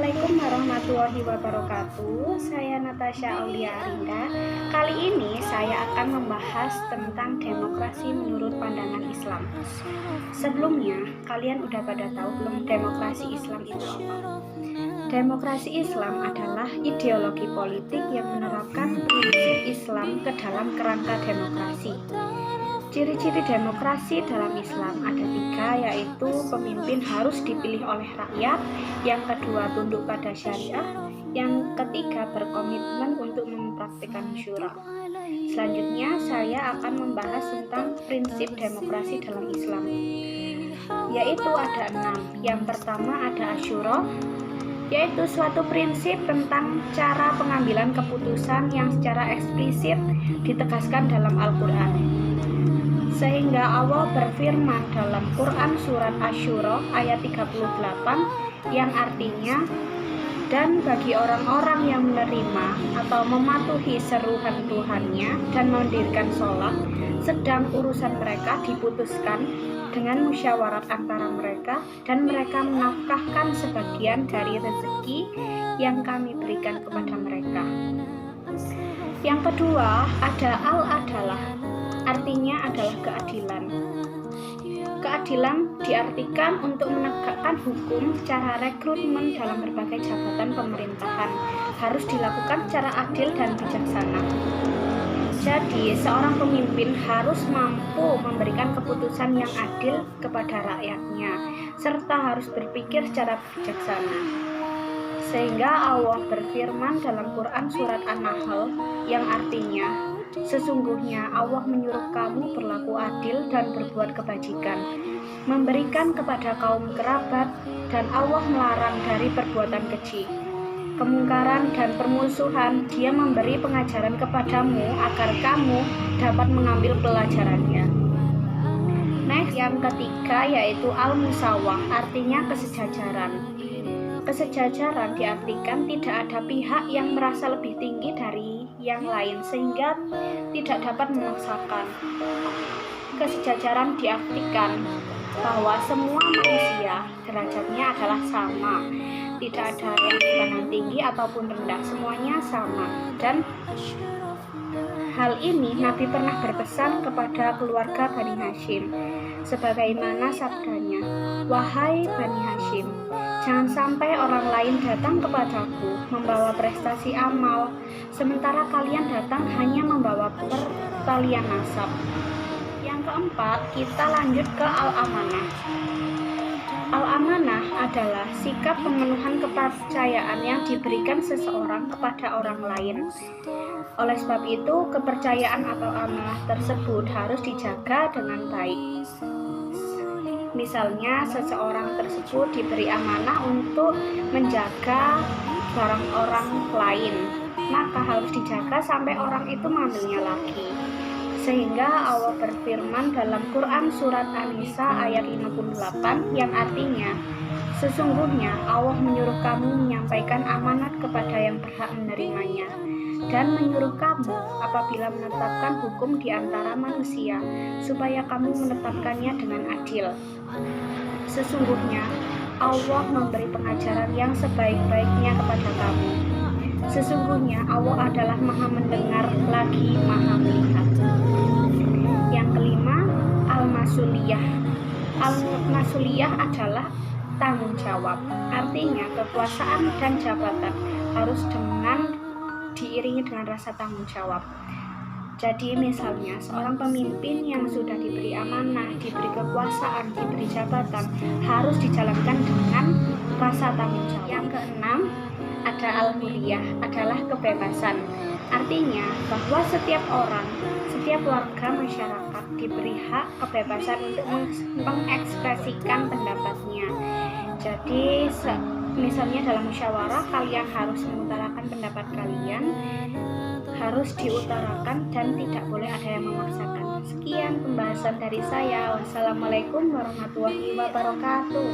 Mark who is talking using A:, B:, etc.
A: Assalamualaikum warahmatullahi wabarakatuh. Saya Natasha Aulia Arinda. Kali ini saya akan membahas tentang demokrasi menurut pandangan Islam. Sebelumnya, kalian udah pada tahu belum demokrasi Islam itu apa? Demokrasi Islam adalah ideologi politik yang menerapkan prinsip Islam ke dalam kerangka demokrasi. Ciri-ciri demokrasi dalam Islam ada 3, yaitu pemimpin harus dipilih oleh rakyat, yang kedua tunduk pada syariah, yang ketiga berkomitmen untuk mempraktikkan syura. Selanjutnya saya akan membahas tentang prinsip demokrasi dalam Islam, yaitu ada 6. Yang pertama ada asyura, yaitu suatu prinsip tentang cara pengambilan keputusan yang secara eksplisit ditegaskan dalam Al-Quran. Sehingga Allah berfirman dalam Quran surat Asy-Syura ayat 38 yang artinya, dan bagi orang-orang yang menerima atau mematuhi seruan Tuhannya dan mendirikan sholat, sedang urusan mereka diputuskan dengan musyawarat antara mereka, dan mereka menafkahkan sebagian dari rezeki yang kami berikan kepada mereka. Yang kedua ada al-adalah, artinya adalah keadilan. Keadilan diartikan untuk menegakkan hukum. Cara rekrutmen dalam berbagai jabatan pemerintahan harus dilakukan secara adil dan bijaksana. Jadi, seorang pemimpin harus mampu memberikan keputusan yang adil kepada rakyatnya, serta harus berpikir secara bijaksana. Sehingga Allah berfirman dalam Quran surat An-Nahl yang artinya, sesungguhnya Allah menyuruh kamu berlaku adil dan berbuat kebajikan, memberikan kepada kaum kerabat, dan Allah melarang dari perbuatan keji, kemungkaran dan permusuhan. Dia memberi pengajaran kepadamu agar kamu dapat mengambil pelajarannya. Next, yang ketiga yaitu al-musawah, artinya kesejajaran. Kesejajaran diartikan tidak ada pihak yang merasa lebih tinggi dari yang lain sehingga tidak dapat memaksakan. Kesejajaran diartikan bahwa semua manusia derajatnya adalah sama, tidak ada yang dipandang tinggi ataupun rendah, semuanya sama. Dan hal ini Nabi pernah berpesan kepada keluarga Bani Hashim, sebagaimana sabdanya, wahai Bani Hashim, jangan sampai orang lain datang kepadaku membawa prestasi amal, sementara kalian datang hanya membawa pertalian nasab. Yang keempat, kita lanjut ke al-amanah. Al-amanah adalah sikap pemenuhan kepercayaan yang diberikan seseorang kepada orang lain. Oleh sebab itu, kepercayaan atau amanah tersebut harus dijaga dengan baik. Misalnya, seseorang tersebut diberi amanah untuk menjaga barang orang lain, maka harus dijaga sampai orang itu mengambilnya lagi. Sehingga Allah berfirman dalam Quran surat An-Nisa ayat 58 yang artinya, sesungguhnya Allah menyuruh kamu menyampaikan amanat kepada yang berhak menerimanya, dan menyuruh kamu apabila menetapkan hukum di antara manusia, supaya kamu menetapkannya dengan adil. Sesungguhnya Allah memberi pengajaran yang sebaik-baiknya kepada kamu. Sesungguhnya Allah adalah Maha mendengar lagi Maha melihat. Yang kelima, al-masuliyah. Al-masuliyah adalah tanggung jawab. Artinya kekuasaan dan jabatan harus diiringi dengan rasa tanggung jawab. Jadi misalnya seorang pemimpin yang sudah diberi amanah, diberi kekuasaan, diberi jabatan harus dijalankan dengan rasa tanggung jawab. Yang keenam ada al-hurriyah, adalah kebebasan. Artinya bahwa setiap orang, setiap warga masyarakat diberi hak kebebasan untuk mengekspresikan pendapatnya. Jadi misalnya dalam musyawarah kalian harus mengutarakan pendapat kalian, harus diutarakan dan tidak boleh ada yang memaksakan. Sekian pembahasan dari saya. Wassalamualaikum warahmatullahi wabarakatuh.